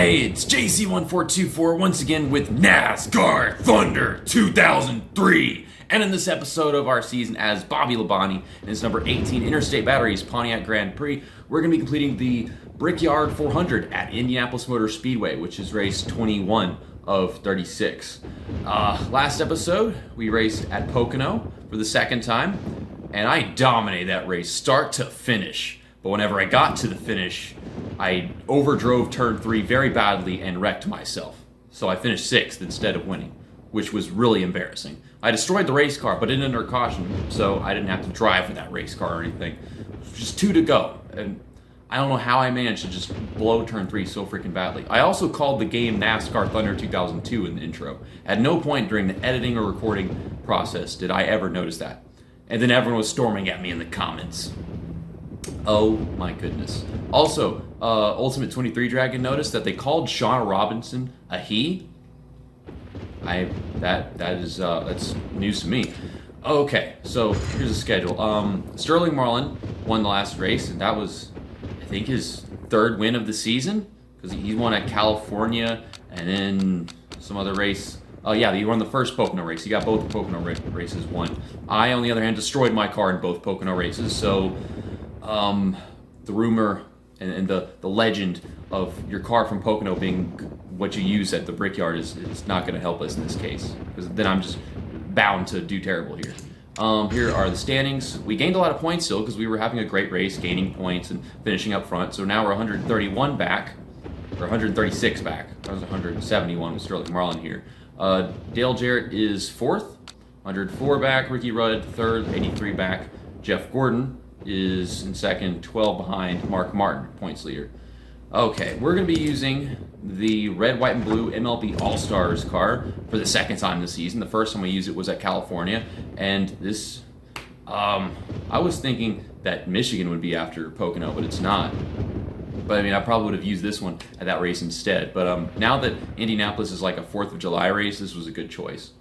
Hey, it's JC1424 once again with NASCAR Thunder 2003. And in this episode of our season as Bobby Labonte in his number 18 Interstate Batteries Pontiac Grand Prix, we're going to be completing the Brickyard 400 at Indianapolis Motor Speedway, which is race 21 of 36. Last episode, we raced at Pocono for the second time, and I dominated that race start to finish. But whenever I got to the finish, I overdrove turn 3 very badly and wrecked myself. So I finished 6th instead of winning, which was really embarrassing. I destroyed the race car, but it under caution, so I didn't have to drive with that race car or anything. Just 2 to go, and I don't know how I managed to just blow turn 3 so freaking badly. I also called the game NASCAR Thunder 2002 in the intro. At no point during the editing or recording process did I ever notice that. And then everyone was storming at me in the comments. Oh my goodness. Also, Ultimate 23 Dragon noticed that they called Shauna Robinson a he. That's news to me. Okay, so here's the schedule. Sterling Marlin won the last race, and that was, I think, his 3rd win of the season, because he won at California and then some other race. Oh yeah, he won the first Pocono race. He got both the Pocono races won. I, on the other hand, destroyed my car in both Pocono races, so the rumor and the legend of your car from Pocono being what you use at the Brickyard is not going to help us in this case, because then I'm just bound to do terrible here. Here are the standings. We gained a lot of points still because we were having a great race, gaining points and finishing up front. So now we're 131 back, or 136 back. I was 171 with Sterling Marlin here. Dale Jarrett is 4th, 104 back. Ricky Rudd 3rd, 83 back. Jeff Gordon is in 2nd, 12 behind Mark Martin, points leader. Okay, we're going to be using the red, white, and blue MLB All-Stars car for the 2nd time this season. The first time we used it was at California, and this, I was thinking that Michigan would be after Pocono, but it's not. But I mean, I probably would have used this one at that race instead. But now that Indianapolis is like a 4th of July race, this was a good choice.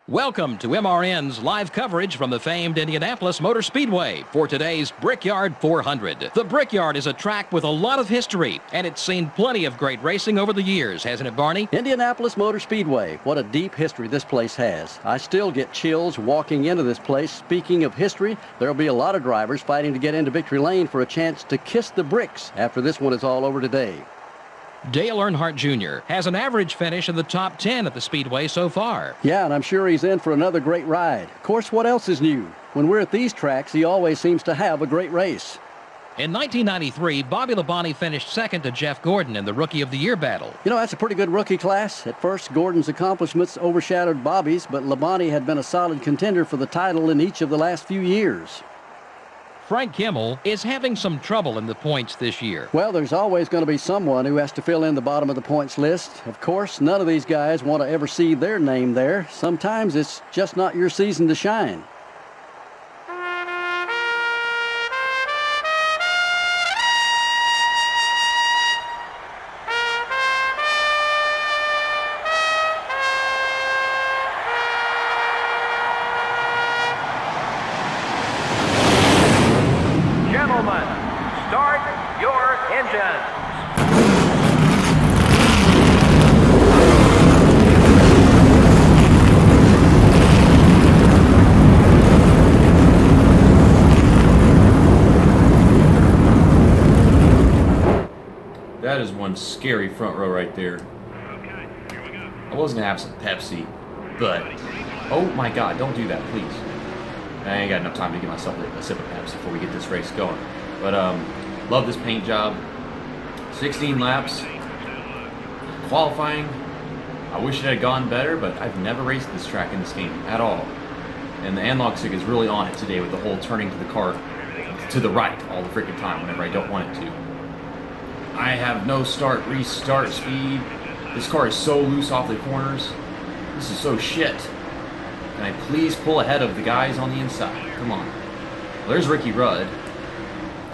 Welcome to MRN's live coverage from the famed Indianapolis Motor Speedway for today's Brickyard 400. The Brickyard is a track with a lot of history, and it's seen plenty of great racing over the years, hasn't it, Barney? Indianapolis Motor Speedway. What a deep history this place has. I still get chills walking into this place. Speaking of history, there'll be a lot of drivers fighting to get into victory lane for a chance to kiss the bricks after this one is all over today. Dale Earnhardt Jr. has an average finish in the top 10 at the Speedway so far. Yeah, and I'm sure he's in for another great ride. Of course, what else is new? When we're at these tracks, he always seems to have a great race. In 1993, Bobby Labonte finished second to Jeff Gordon in the Rookie of the Year battle. You know, that's a pretty good rookie class. At first, Gordon's accomplishments overshadowed Bobby's, but Labonte had been a solid contender for the title in each of the last few years. Frank Kimmel is having some trouble in the points this year. Well, there's always going to be someone who has to fill in the bottom of the points list. Of course, none of these guys want to ever see their name there. Sometimes it's just not your season to shine. Start your engines. That is one scary front row right there. I was gonna have some Pepsi, but oh my God, don't do that, please. I ain't got enough time to get myself a sip of Pepsi before we get this race going. But love this paint job. 16 laps. Qualifying, I wish it had gone better, but I've never raced this track in this game at all. And the analog stick is really on it today with the whole turning to the car to the right all the freaking time whenever I don't want it to. I have no start, restart speed. This car is so loose off the corners. This is so shit. Can I please pull ahead of the guys on the inside? Come on. Well, there's Ricky Rudd.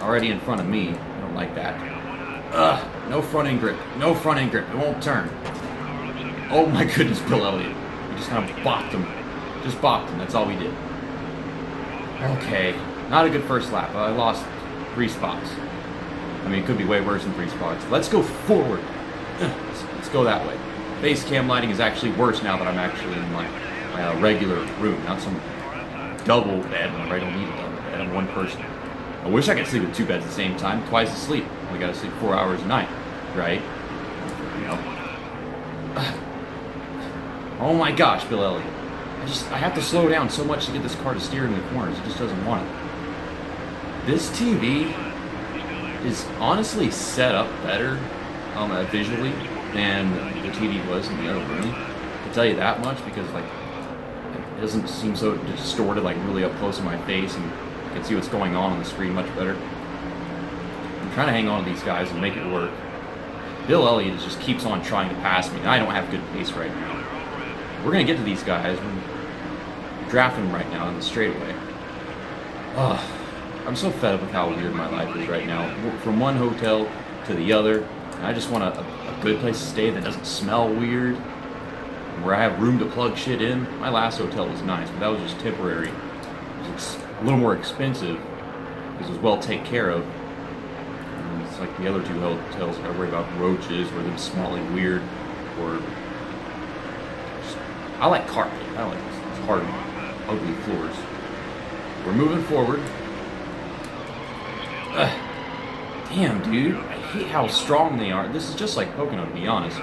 Already in front of me. I don't like that. Ugh. No front end grip. No front end grip. It won't turn. Oh my goodness, Bill Elliott. We just kind of bopped him. Just bopped him. That's all we did. Okay. Not a good first lap. I lost 3 spots. I mean, it could be way worse than 3 spots. Let's go forward. Let's go that way. Face cam lighting is actually worse now that I'm actually in my regular room, not some double bed whenever I don't need a double bed. I'm one person. I wish I could sleep in 2 beds at the same time, twice as sleep. We gotta sleep 4 hours a night, right? You know. Oh my gosh, Bill Elliott. I have to slow down so much to get this car to steer in the corners. It just doesn't want it. This TV is honestly set up better visually than the TV was in the other room. I can tell you that much because like it doesn't seem so distorted, like really up close in my face, and I can see what's going on the screen much better. I'm trying to hang on to these guys and make it work. Bill Elliott just keeps on trying to pass me. I don't have good pace right now. We're gonna get to these guys. We're drafting them right now in the straightaway. Ugh. I'm so fed up with how weird my life is right now. From one hotel to the other, and I just want a good place to stay that doesn't smell weird, where I have room to plug shit in. My last hotel was nice, but that was just temporary. It was a little more expensive because it was well taken care of. And it's like the other 2 hotels, I worry about roaches or them smelling weird, or just, I like carpet. I don't like hard, ugly floors. We're moving forward. Damn, dude. I hate how strong they are. This is just like Pocono, to be honest.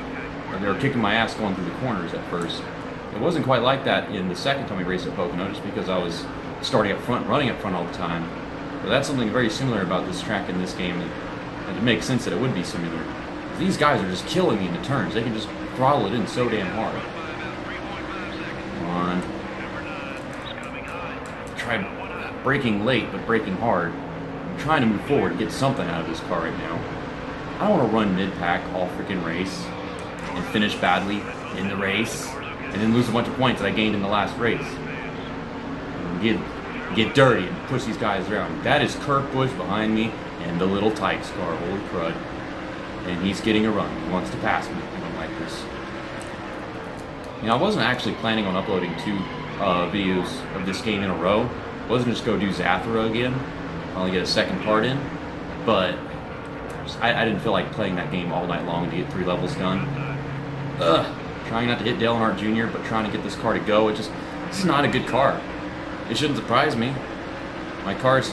They were kicking my ass going through the corners at first. It wasn't quite like that in the second time we raced at Pocono, just because I was starting up front, running up front all the time. But that's something very similar about this track in this game, and it makes sense that it would be similar. These guys are just killing me in the turns. They can just throttle it in so damn hard. Come on. Try braking late, but braking hard. I'm trying to move forward and get something out of this car right now. I don't want to run mid-pack all freaking race and finish badly in the race and then lose a bunch of points that I gained in the last race. And get dirty and push these guys around. That is Kurt Busch behind me and the little Tykes car. Holy crud. And he's getting a run. He wants to pass me. I don't like this. You know, I wasn't actually planning on uploading 2 videos of this game in a row. I wasn't just go do Zathura again. Only get a second part in, but I didn't feel like playing that game all night long to get 3 levels done. Trying not to hit Dale Earnhardt Jr., but trying to get this car to go. This is not a good car. It shouldn't surprise me. My car at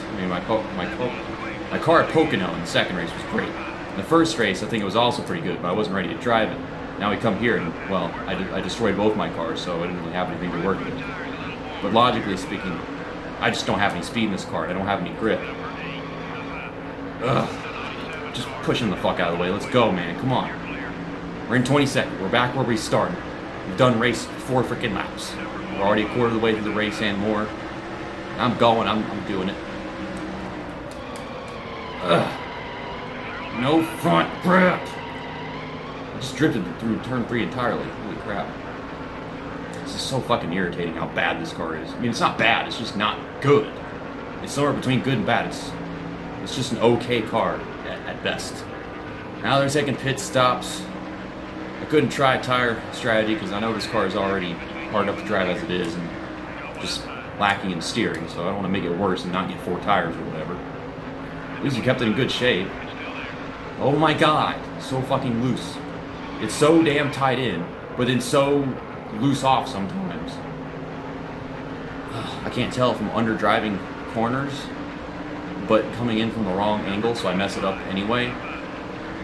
Pocono in the second race was great. In the first race, I think it was also pretty good, but I wasn't ready to drive it. Now we come here and, well, I destroyed both my cars, so I didn't really have anything to work with. But logically speaking, I just don't have any speed in this car. I don't have any grip. Ugh. Just push him the fuck out of the way. Let's go, man. Come on. We're in 22nd. We're back where we started. We've done race 4 freaking laps. We're already a quarter of the way through the race and more. I'm going. I'm doing it. Ugh. No front grip. I just drifted through turn 3 entirely. Holy crap. This is so fucking irritating how bad this car is. I mean, it's not bad. It's just not good. It's somewhere between good and bad. It's just an okay car at best. Now they're taking pit stops. I couldn't try a tire strategy because I know this car is already hard enough to drive as it is and just lacking in steering, so I don't want to make it worse and not get 4 tires or whatever. At least you kept it in good shape. Oh my god, so fucking loose. It's so damn tight in, but then so loose off sometimes. I can't tell if I'm under driving corners, but coming in from the wrong angle, so I mess it up anyway.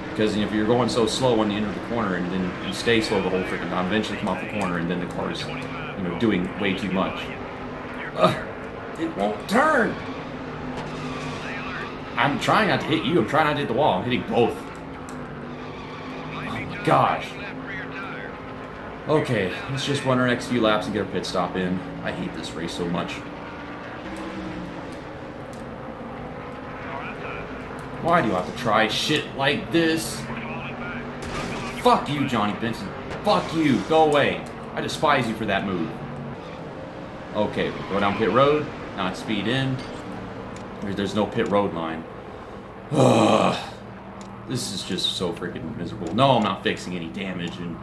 Because if you're going so slow when you enter the corner and then you stay slow the whole freaking time, eventually come off the corner and then the car's, doing way too much. It won't turn. I'm trying not to hit you. I'm trying not to hit the wall. I'm hitting both. Oh my gosh. Okay, let's just run our next few laps and get our pit stop in. I hate this race so much. Why do you have to try shit like this? Fuck you, Johnny Benson. Fuck you. Go away. I despise you for that move. Okay, we go down pit road, not speed in. There's no pit road line. Ugh. This is just so freaking miserable. No, I'm not fixing any damage, and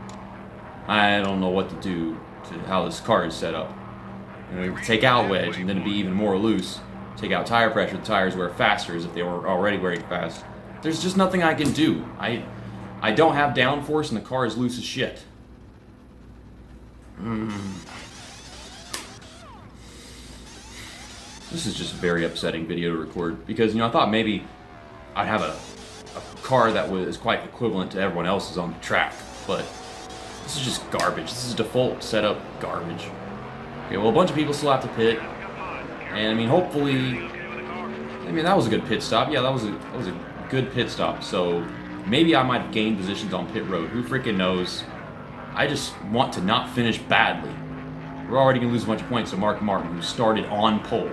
I don't know what to do to how this car is set up. Take out wedge, and then it'd be even more loose. Take out tire pressure, the tires wear faster as if they were already wearing fast. There's just nothing I can do. I don't have downforce, and the car is loose as shit. This is just a very upsetting video to record because, I thought maybe I'd have a car that was quite equivalent to everyone else's on the track, but this is just garbage. This is default setup garbage. Okay, well, a bunch of people still have to pit, and hopefully, that was a good pit stop. Yeah, that was a good pit stop. So maybe I might have gained positions on pit road. Who freaking knows? I just want to not finish badly. We're already gonna lose a bunch of points to Mark Martin, who started on pole.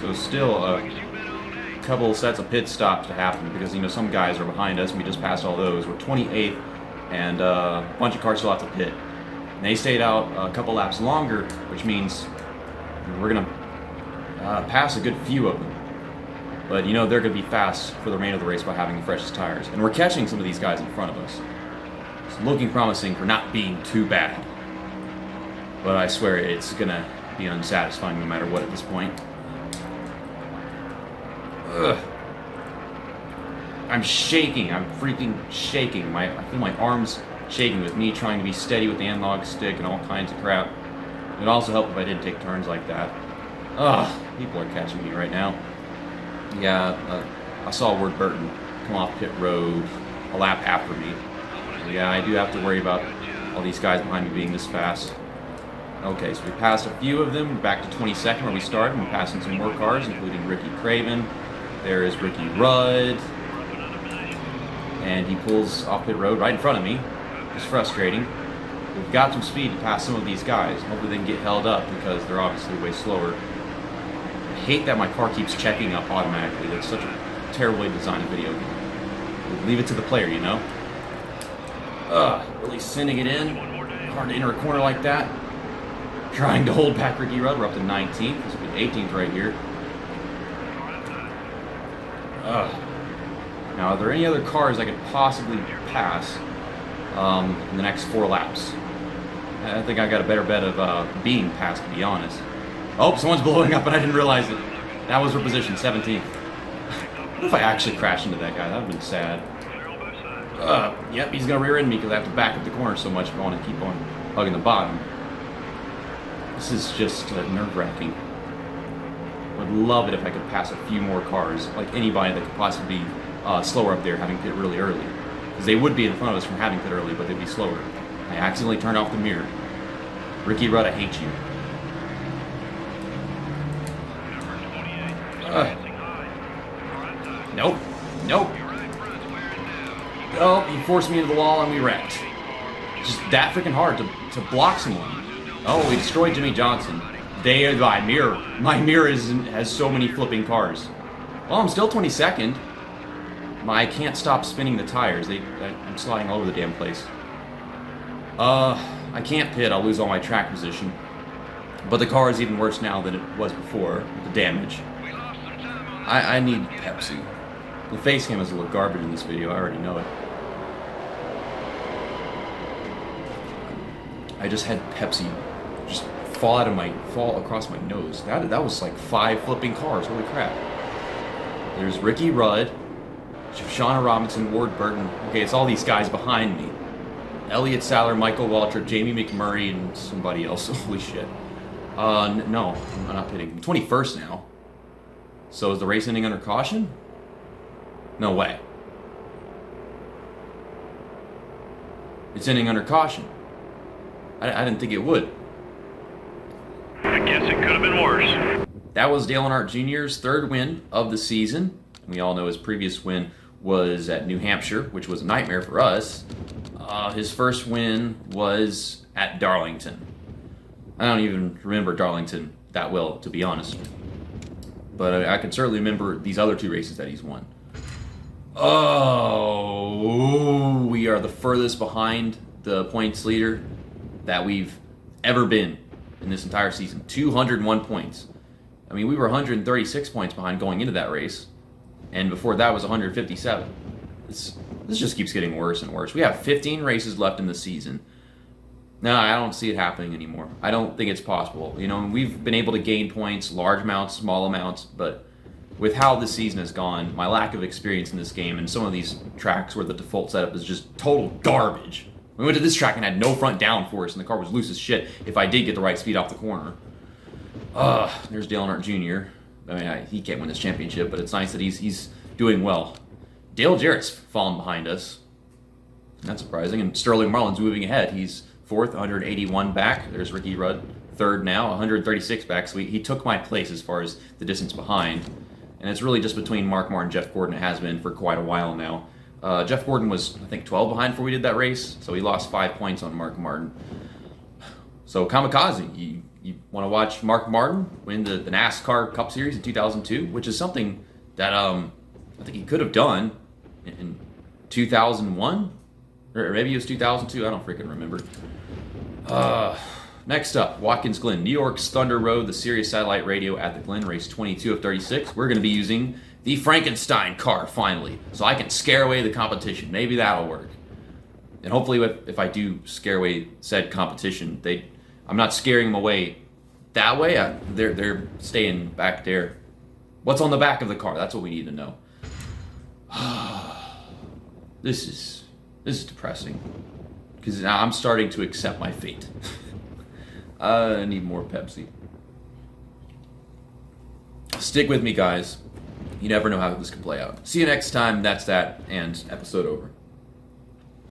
So still a couple sets of pit stops to happen because, some guys are behind us and we just passed all those. We're 28th and a bunch of cars still have to pit. And they stayed out a couple laps longer, which means we're going to pass a good few of them. But, they're going to be fast for the remainder of the race by having the freshest tires. And we're catching some of these guys in front of us. It's looking promising for not being too bad. But I swear it's going to be unsatisfying no matter what at this point. Ugh. I'm shaking. I'm freaking shaking. I feel my arms shaking with me trying to be steady with the analog stick and all kinds of crap. It would also help if I didn't take turns like that. Ugh. People are catching me right now. Yeah, I saw Ward Burton come off pit road a lap after me. So yeah, I do have to worry about all these guys behind me being this fast. Okay, so we passed a few of them. Back to 22nd where we started. We're passing some more cars, including Ricky Craven. There is Ricky Rudd, and he pulls off pit road right in front of me. It's frustrating. We've got some speed to pass some of these guys. Hopefully they can get held up because they're obviously way slower. I hate that my car keeps checking up automatically. That's such a terribly designed video game. Leave it to the player, Really sending it in. Hard to enter a corner like that. Trying to hold back Ricky Rudd. We're up to 19th. This will be 18th right here. Now, are there any other cars I could possibly pass in the next 4 laps? I think I got a better bet of being passed, to be honest. Oh, someone's blowing up and I didn't realize it. That was her position, 17th. What if I actually crashed into that guy? That would have been sad. Yep, he's going to rear end me because I have to back up the corner so much if I want to keep on hugging the bottom. This is just nerve-wracking. Would love it if I could pass a few more cars, like anybody that could possibly be slower up there, having pit really early. because they would be in front of us from having pit early, but they'd be slower. I accidentally turned off the mirror. Ricky Rudd, I hate you. Nope. Nope. Oh, he forced me into the wall and we wrecked. Just that freaking hard to block someone. Oh, we destroyed Jimmy Johnson. My mirror has so many flipping cars. Well, I'm still 22nd. I can't stop spinning the tires. I'm sliding all over the damn place. I can't pit. I'll lose all my track position. But the car is even worse now than it was before, with the damage. I need Pepsi. The face cam is a little garbage in this video. I already know it. I just had Pepsi just fall across my nose. That was like 5 flipping cars. Holy crap. There's Ricky Rudd, Shauna Robinson, Ward Burton. Okay, it's all these guys behind me. Elliott Sadler, Michael Waltrip, Jamie McMurray, and somebody else. Holy shit. No, I'm not pitting. I'm 21st now. So is the race ending under caution? No way. It's ending under caution. I didn't think it would. I guess it could have been worse. That was Dale Earnhardt Jr.'s 3rd win of the season. We all know his previous win was at New Hampshire, which was a nightmare for us. His first win was at Darlington. I don't even remember Darlington that well, to be honest. But I can certainly remember these other 2 races that he's won. Oh, we are the furthest behind the points leader that we've ever been in this entire season. 201 points. I mean, we were 136 points behind going into that race, and before that was 157. This just keeps getting worse and worse. We have 15 races left in the season. No, I don't see it happening anymore. I don't think it's possible. You know, we've been able to gain points, large amounts, small amounts, but with how this season has gone, my lack of experience in this game, and some of these tracks where the default setup is just total garbage. We went to this track and had no front downforce, and the car was loose as shit if I did get the right speed off the corner. There's Dale Earnhardt Jr. I mean, he can't win this championship, but it's nice that he's doing well. Dale Jarrett's fallen behind us. Not surprising. And Sterling Marlin's moving ahead. He's 4th, 181 back. There's Ricky Rudd, 3rd now, 136 back. So he took my place as far as the distance behind. And it's really just between Mark Martin and Jeff Gordon. It has been for quite a while now. Jeff Gordon was, I think, 12 behind before we did that race, so he lost 5 points on Mark Martin. So, Kamikaze, you want to watch Mark Martin win the NASCAR Cup Series in 2002, which is something that I think he could have done in 2001, or maybe it was 2002, I don't freaking remember. Next up, Watkins Glen, New York's Thunder Road, the Sirius Satellite Radio at the Glen, race 22 of 36. We're going to be using the Frankenstein car, finally, so I can scare away the competition. Maybe that'll work. And hopefully, if I do scare away said competition, I'm not scaring them away that way. They're staying back there. What's on the back of the car? That's what we need to know. This is depressing, because now I'm starting to accept my fate. I need more Pepsi. Stick with me, guys. You never know how this can play out. See you next time. That's that, and episode over.